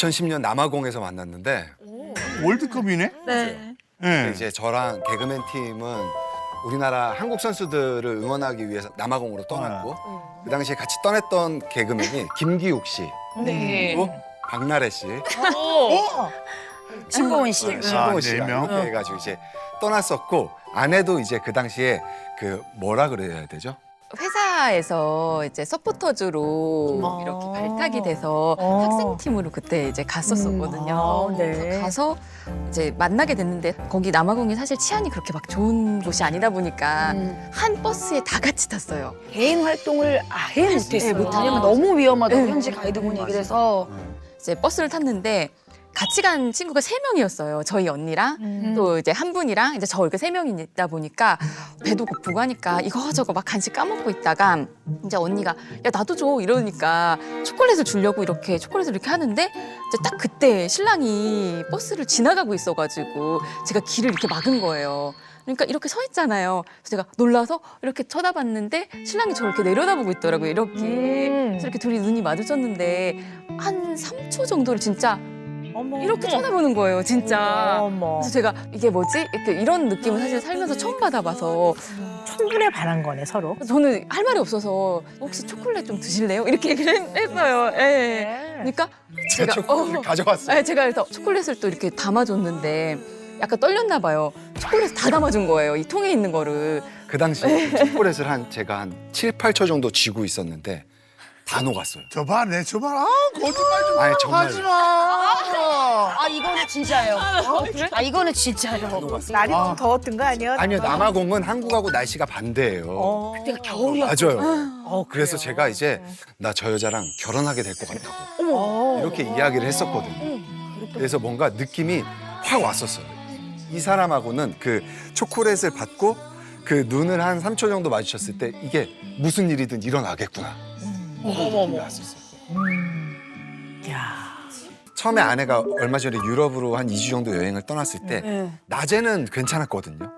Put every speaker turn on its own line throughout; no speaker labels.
2010년 남아공에서 만났는데
월드컵이네?
네.
네.
이제 저랑 개그맨 팀은 우리나라 한국 선수들을 응원하기 위해서 남아공으로 떠났고 그 당시에 같이 떠났던 개그맨이 김기욱 씨,
네.
그리고 박나래 씨,
신고은 씨.
신봉호 씨가
네 명.
이렇게 해가지고 이제 떠났었고 아내도 이제 그 당시에 그 뭐라 그래야 되죠?
회사에서 이제 서포터즈로 이렇게 발탁이 돼서 학생팀으로 그때 이제 갔었었거든요.
네.
그래서 가서 이제 만나게 됐는데 거기 남아공이 사실 치안이 그렇게 막 좋은 곳이 아니다 보니까 한 버스에 다 같이 탔어요.
개인 활동을 아예 못했어요.
못하죠.
왜냐면 너무 위험하다고
네.
현지 가이드분이 얘기를 해서.
이제 버스를 탔는데 같이 간 친구가 3명이었어요. 저희 언니랑 또 이제 한 분이랑 이제 저 이렇게 3명이 있다 보니까 배도 고프고 하니까 이거저거 막 간식 까먹고 있다가 이제 언니가 야 나도 줘 이러니까 초콜릿을 주려고 이렇게 초콜릿을 이렇게 하는데 이제 딱 그때 신랑이 버스를 지나가고 있어가지고 제가 길을 이렇게 막은 거예요. 그러니까 이렇게 서 있잖아요. 그래서 제가 놀라서 이렇게 쳐다봤는데 신랑이 저를 이렇게 내려다보고 있더라고요. 이렇게. 그래서 이렇게 둘이 눈이 마주쳤는데 한 3초 정도를 진짜 이렇게 쳐다보는 거예요, 진짜. 그래서 제가 이게 뭐지? 이렇게 이런 느낌을 사실 살면서 처음 받아봐서
충분에 반한 거네 서로.
저는 할 말이 없어서 혹시 초콜릿 좀 드실래요? 이렇게 얘기를 했어요. 예. 그러니까
제가 초콜릿을 가져왔어요.
예, 제가 그래서 초콜릿을 또 이렇게 담아줬는데 약간 떨렸나 봐요. 초콜릿 다 담아준 거예요, 이 통에 있는 거를.
그 당시에 초콜릿을 제가 한 7, 8초 정도 쥐고 있었는데 다 녹았어요.
저봐, 내 저봐. 아, 거짓말 좀
아니, 정말로.
하지 마.
아 이거는 진짜예요. 아 이거는 진짜예요.
녹았어요.
날이 좀 더웠던 거 아니야?
아니요, 남아공은 한국하고 날씨가 반대예요.
그때가 겨울이었어요.
맞아요. 그래서 제가 이제 나 저 여자랑 결혼하게 될 것 같다고 이렇게 이야기를 했었거든요. 그래서 뭔가 느낌이 확 왔었어요. 이 사람하고는 그 초콜릿을 받고 그 눈을 한 3초 정도 마주쳤을 때 이게 무슨 일이든 일어나겠구나. 느낌이 왔었어요.
야.
처음에 아내가 얼마 전에 유럽으로 한 2주 정도 여행을 떠났을 때 낮에는 괜찮았거든요.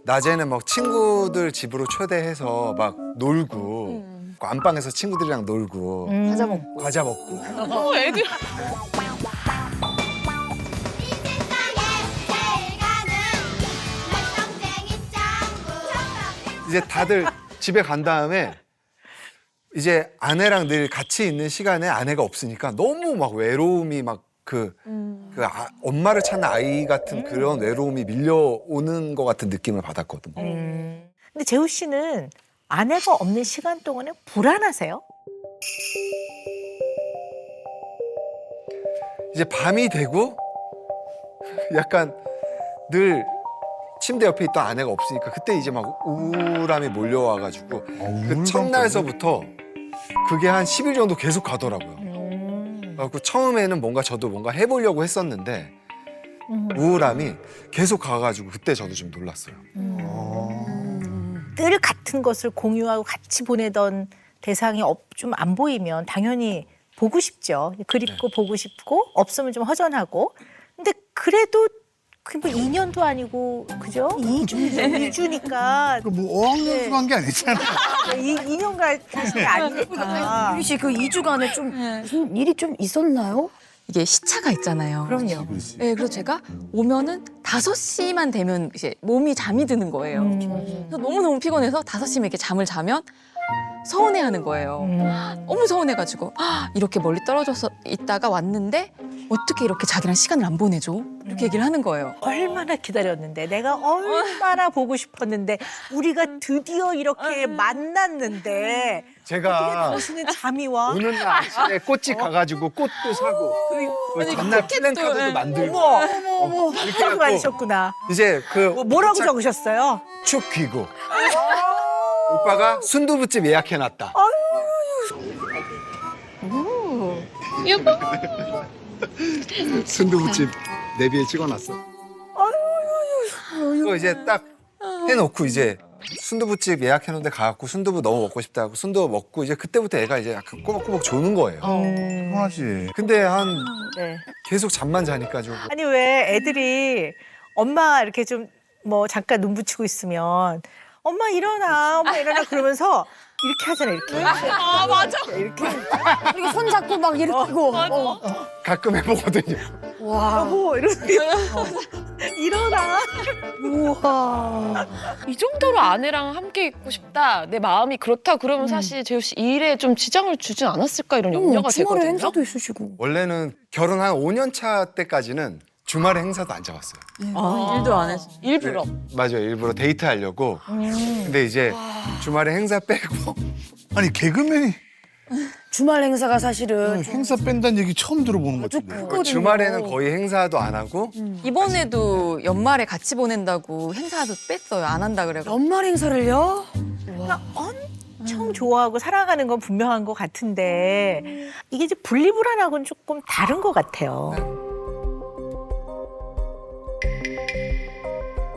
낮에는 막 친구들 집으로 초대해서 막 놀고 그 안방에서 친구들이랑 놀고 과자 먹고 이제 다들 집에 간 다음에 이제 아내랑 늘 같이 있는 시간에 아내가 없으니까 너무 막 외로움이 막 엄마를 찾는 아이 같은 그런 외로움이 밀려오는 것 같은 느낌을 받았거든요.
근데 재우 씨는 아내가 없는 시간 동안에 불안하세요?
이제 밤이 되고 약간 늘 침대 옆에 있던 아내가 없으니까 그때 이제 막 우울함이 몰려와가지고 그 첫날서부터 그게 한 10일 정도 계속 가더라고요. 그래서 처음에는 저도 뭔가 해보려고 했었는데 우울함이 계속 가가지고 그때 저도 좀 놀랐어요.
늘 같은 것을 공유하고 같이 보내던 대상이 좀 안 보이면 당연히 보고 싶죠. 그립고 보고 싶고 없으면 좀 허전하고. 근데 그래도 그뭐 2년도 아니고 그죠? 2주니까
뭐 어학연수 간 게 아니잖아.
2년간 사실 아니니까.
유리 씨 그 2주간에 좀 무슨 일이 좀 있었나요?
이게 시차가 있잖아요.
그럼요.
네, 그래서 제가 오면은 5시만 되면 이제 몸이 잠이 드는 거예요. 그래서 너무너무 피곤해서 5시면 이렇게 잠을 자면 서운해하는 거예요. 너무 서운해가지고 이렇게 멀리 떨어져서 있다가 왔는데 어떻게 이렇게 자기랑 시간을 안 보내줘? 이렇게 얘기를 하는 거예요.
얼마나 기다렸는데 내가 얼마나 보고 싶었는데 우리가 드디어 이렇게 만났는데
제가
당신은 잠이 와?
오는 날 아침에 꽃집 가가지고 꽃도 사고 그 전날 플랜카드도 만들고
어머
이렇게
그렇게
해갖고
많으셨구나.
이제
뭐라고 적으셨어요?
축 귀고 오빠가 순두부집 예약해놨다. 순두부집 내비에 찍어놨어. 그거 이제 딱 해놓고 이제 순두부집 예약해놓은데 가갖고 순두부 너무 먹고 싶다 하고 순두부 먹고 이제 그때부터 애가 이제 약간 꼬박꼬박 조는 거예요.
편하지.
근데
네.
계속 잠만 자니까 좀
아니 왜 애들이 엄마 이렇게 좀 뭐 잠깐 눈 붙이고 있으면 엄마 일어나 그러면서 이렇게 하잖아 이렇게.
아 맞아.
그리고 손 잡고 막 이러고.
가끔 해보거든요.
여보 이러면서 일어나.
우와.
이 정도로 아내랑 함께 있고 싶다. 내 마음이 그렇다. 그러면 사실 재우 씨 이 일에 좀 지장을 주진 않았을까 이런 염려가
주말에
되거든요.
행사도 있으시고.
원래는 결혼 한 5년 차 때까지는 주말에 행사도 안 잡았어요.
일도 안 했어.
일부러.
맞아요. 일부러 데이트하려고. 근데 이제 주말에 행사 빼고
아니 개그맨이
주말 행사가 사실은
행사 뺀다는 얘기 처음 들어보는 것 같은데.
크거든요.
주말에는 거의 행사도 안 하고
이번에도 연말에 같이 보낸다고 행사도 뺐어요. 안 한다 그래가지고.
연말 행사를요?
엄청 좋아하고 사랑하는 건 분명한 것 같은데 이게 이제 분리불안하고는 조금 다른 것 같아요.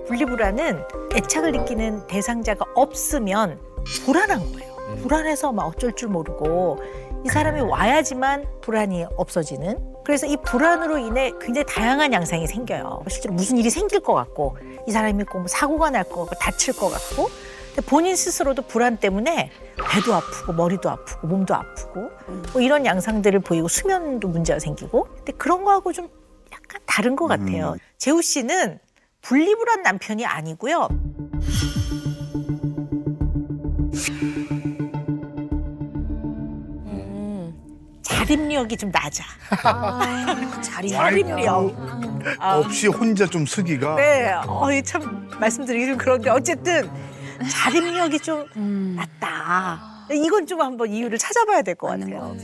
분리불안은 애착을 느끼는 대상자가 없으면 불안한 거예요. 불안해서 막 어쩔 줄 모르고 이 사람이 와야지만 불안이 없어지는. 그래서 이 불안으로 인해 굉장히 다양한 양상이 생겨요. 실제로 무슨 일이 생길 것 같고 이 사람이 꼭 사고가 날 것 같고 다칠 것 같고 근데 본인 스스로도 불안 때문에 배도 아프고 머리도 아프고 몸도 아프고 뭐 이런 양상들을 보이고 수면도 문제가 생기고 근데 그런 거하고 좀 약간 다른 것 같아요. 재우 씨는 분리불안 남편이 아니고요. 자립력이 좀 낮아. 자립력.
없이 혼자 좀 쓰기가.
네, 참 말씀드리기 좀 그런데 어쨌든 자립력이 좀 낮다. 이건 좀 한번 이유를 찾아봐야 될 것 같아요.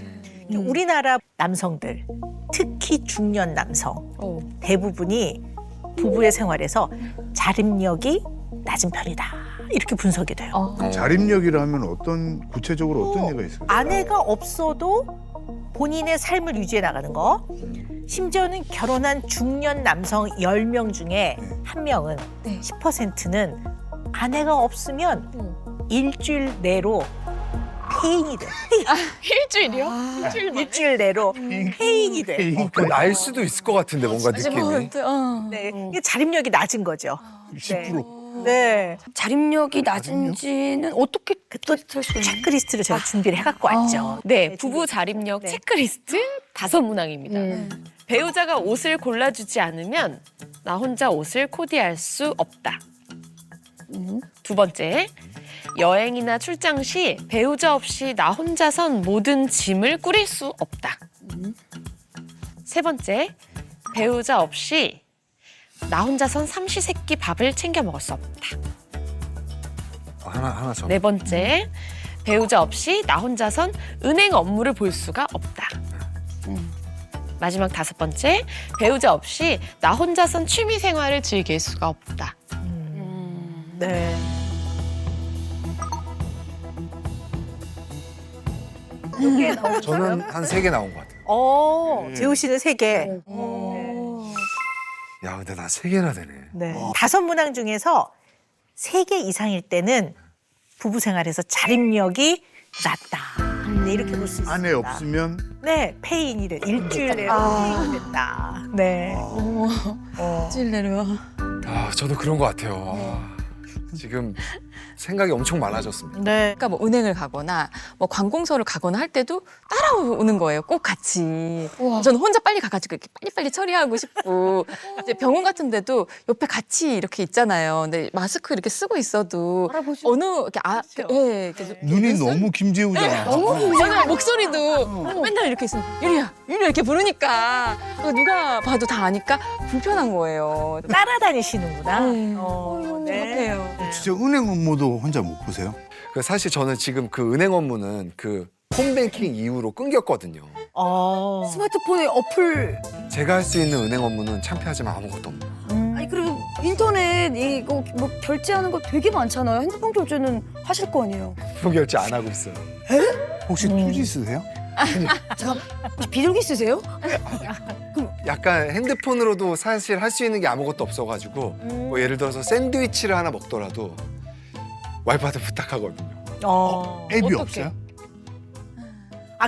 우리나라 남성들, 특히 중년 남성 대부분이 부부의 생활에서 자립력이 낮은 편이다. 이렇게 분석이 돼요.
자립력이라면 어떤 구체적으로 어떤 얘가 있어요?
아내가 없어도 본인의 삶을 유지해 나가는 거. 심지어는 결혼한 중년 남성 10명 중에 한 명은 10%는 아내가 없으면 일주일 내로 폐인이 돼.
일주일이요?
일주일 내로 폐인이 돼.
날 수도 있을 것 같은데 뭔가 느낌이.
네, 이게 자립력이 낮은 거죠.
10%.
네.
자립력이 낮은지는 어떻게
또 체크리스트를 제가 준비를 해갖고 왔죠.
네, 부부 자립력
네.
체크리스트 5문항입니다. 배우자가 옷을 골라주지 않으면 나 혼자 옷을 코디할 수 없다. 두 번째, 여행이나 출장 시 배우자 없이 나 혼자선 모든 짐을 꾸릴 수 없다. 세 번째, 배우자 없이 나 혼자선 삼시세끼 밥을 챙겨 먹을 수 없다.
하나 더.
네 번째, 배우자 없이 나 혼자선 은행 업무를 볼 수가 없다. 마지막 5번째, 배우자 없이 나 혼자선 취미 생활을 즐길 수가 없다.
네.
저는 한 3개 나온 것 같아요.
재우 씨는 3개.
야, 근데 나 3개나 되네.
네. 5문항 중에서 3개 이상일 때는 부부 생활에서 자립력이 낮다. 네, 이렇게 볼 수 있습니다.
아내 없으면
네, 폐인이 돼. 일주일 내로 폐인이 된다. 네.
찔레로.
아, 저도 그런 것 같아요. 지금 생각이 엄청 많아졌습니다.
네.
그러니까 뭐 은행을 가거나 뭐 관공서를 가거나 할 때도 따라오는 거예요. 꼭 같이. 저는 혼자 빨리 가가지고 이렇게 빨리빨리 처리하고 싶고 이제 병원 같은 데도 옆에 같이 이렇게 있잖아요. 근데 마스크 이렇게 쓰고 있어도 어느 이렇게 예, 이렇게
눈이 너무 김재우잖아.
저는 목소리도 맨날 이렇게 있으면 유리야 이렇게 부르니까 누가 봐도 다 아니까 불편한 거예요.
따라다니시는구나.
네. 같아요.
진짜 은행 업무도 혼자 못 보세요?
사실 저는 지금 그 은행 업무는 그 홈뱅킹 이후로 끊겼거든요.
스마트폰에 어플
제가 할 수 있는 은행 업무는 창피하지만 아무것도 없는.
아니 그리고 인터넷 이거 뭐 결제하는 거 되게 많잖아요. 핸드폰 결제는 하실 거 아니에요.
결제 안 하고 있어요.
혹시 투지 쓰세요?
혹시 비둘기 쓰세요?
약간 핸드폰으로도 사실 할 수 있는 게 아무것도 없어가지고 뭐 예를 들어서 샌드위치를 하나 먹더라도 와이프한테 부탁하거든요.
앱이
어떡해?
없어요?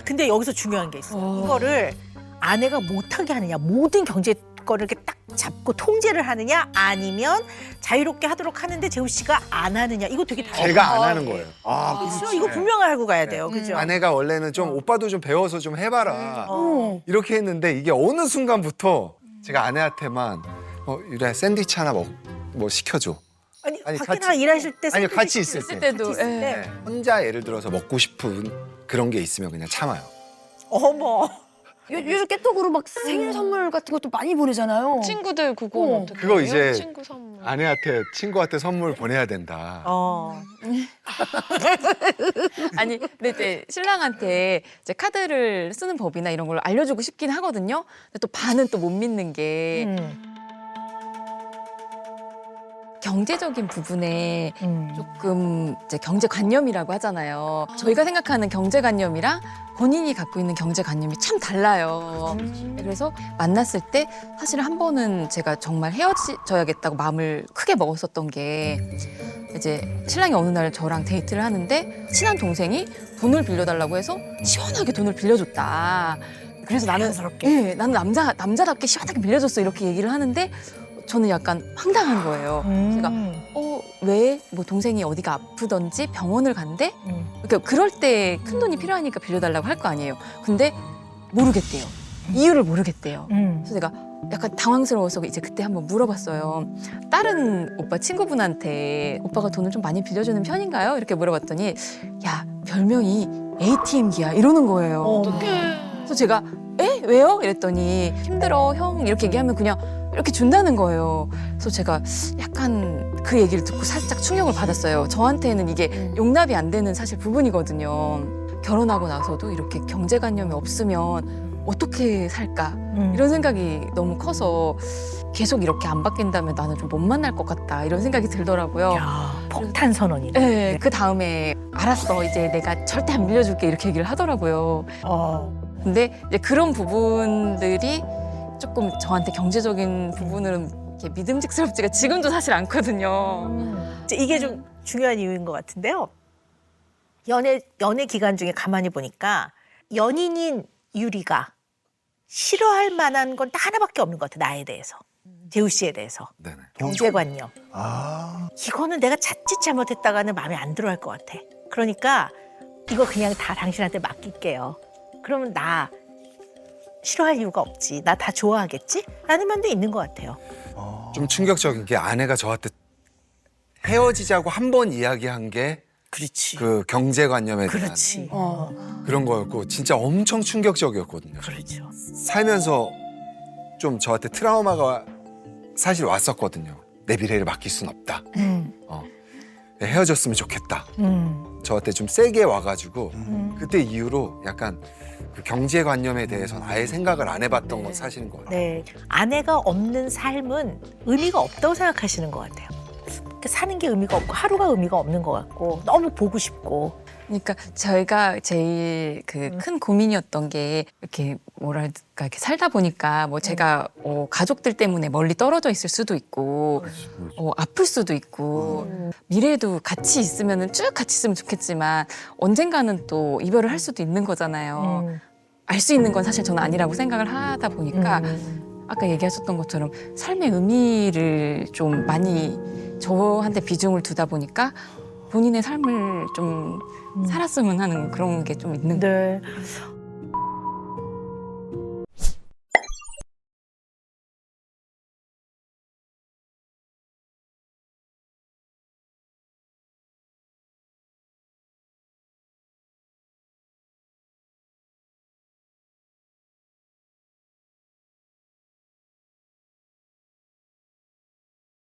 근데 여기서 중요한 게 있어요. 이거를 아내가 못하게 하느냐, 모든 경제 거를 이렇게 딱 잡고 통제를 하느냐 아니면 자유롭게 하도록 하는데 재우 씨가 안 하느냐 이거 되게 다르죠.
제가 안 하는 거예요.
그렇죠. 이거 분명히 알고 가야 돼요. 그죠?
아내가 원래는 좀 오빠도 좀 배워서 좀 해봐라
어.
이렇게 했는데 이게 어느 순간부터 제가 아내한테만 유라야 샌드위치 하나 뭐 시켜줘.
아니,
아니,
밖에
같이-
나가 일하실 때
아니요,
샌드위치
같이 있을
시킬
때.
때도,
같이 있을
예.
때.
혼자 예를 들어서 먹고 싶은 그런 게 있으면 그냥 참아요.
어머.
요즘 깨톡으로 막 생일 선물 같은 것도 많이 보내잖아요.
친구들 그거
어.
어떻게
그거
해요?
이제
친구 선물.
친구한테 선물 보내야 된다.
아니, 근데 이제 신랑한테 이제 카드를 쓰는 법이나 이런 걸 알려주고 싶긴 하거든요. 근데 또 반은 또 못 믿는 게 경제적인 부분에 조금 이제 경제관념이라고 하잖아요. 저희가 생각하는 경제관념이랑 본인이 갖고 있는 경제관념이 참 달라요. 그래서 만났을 때 사실 한 번은 제가 정말 헤어져야겠다고 마음을 크게 먹었었던 게 이제 신랑이 어느 날 저랑 데이트를 하는데 친한 동생이 돈을 빌려달라고 해서 시원하게 돈을 빌려줬다. 그래서 나는 나는 남자답게 시원하게 빌려줬어 이렇게 얘기를 하는데 저는 약간 황당한 거예요. 제가 왜? 뭐 동생이 어디가 아프던지 병원을 간대? 그러니까 그럴 때 큰 돈이 필요하니까 빌려달라고 할 거 아니에요. 근데 모르겠대요. 이유를 모르겠대요. 그래서 내가 약간 당황스러워서 이제 그때 한번 물어봤어요. 다른 오빠 친구분한테 오빠가 돈을 좀 많이 빌려주는 편인가요? 이렇게 물어봤더니 야 별명이 ATM기야 이러는 거예요. 그래서 제가 에? 왜요? 이랬더니 힘들어 형 이렇게 얘기하면 그냥 이렇게 준다는 거예요. 그래서 제가 약간 그 얘기를 듣고 살짝 충격을 받았어요. 저한테는 이게 용납이 안 되는 사실 부분이거든요. 결혼하고 나서도 이렇게 경제관념이 없으면 어떻게 살까? 이런 생각이 너무 커서 계속 이렇게 안 바뀐다면 나는 좀 못 만날 것 같다. 이런 생각이 들더라고요.
야, 폭탄 선언이네.
네, 그 다음에 알았어. 이제 내가 절대 안 빌려줄게. 이렇게 얘기를 하더라고요. 근데 이제 그런 부분들이 조금 저한테 경제적인 부분으로는 이렇게 믿음직스럽지가 지금도 사실 않거든요.
이게 좀 중요한 이유인 것 같은데요. 연애 기간 중에 가만히 보니까 연인인 유리가 싫어할 만한 건 딱 하나밖에 없는 것 같아. 나에 대해서. 재우 씨에 대해서.
네네.
경제관념.
아,
이거는 내가 자칫 잘못했다가는 마음에 안 들어 할 것 같아. 그러니까 이거 그냥 다 당신한테 맡길게요. 그러면 나 싫어할 이유가 없지. 나 다 좋아하겠지? 라는 면도 있는 것 같아요.
좀 충격적인 게 아내가 저한테 헤어지자고 한 번 이야기한 게
그렇지.
그 경제관념에 대한
그렇지.
그런 거였고 진짜 엄청 충격적이었거든요.
그렇죠.
살면서 좀 저한테 트라우마가 사실 왔었거든요. 내 미래를 맡길 순 없다. 헤어졌으면 좋겠다. 저한테 좀 세게 와가지고 그때 이후로 약간 그 경제관념에 대해서는 아예 생각을 안 해봤던 건 사실인 것 같아요.
네. 아내가 없는 삶은 의미가 없다고 생각하시는 것 같아요. 사는 게 의미가 없고 하루가 의미가 없는 것 같고 너무 보고 싶고.
그러니까 저희가 제일 그 큰 고민이었던 게 이렇게 뭐랄까 이렇게 살다 보니까 뭐 제가 가족들 때문에 멀리 떨어져 있을 수도 있고 아플 수도 있고 미래에도 같이 있으면은 쭉 같이 있으면 좋겠지만 언젠가는 또 이별을 할 수도 있는 거잖아요. 알 수 있는 건 사실 저는 아니라고 생각을 하다 보니까 아까 얘기하셨던 것처럼 삶의 의미를 좀 많이 저한테 비중을 두다 보니까 본인의 삶을 좀 살았으면 하는 그런 게 좀 있는 거예요.
네.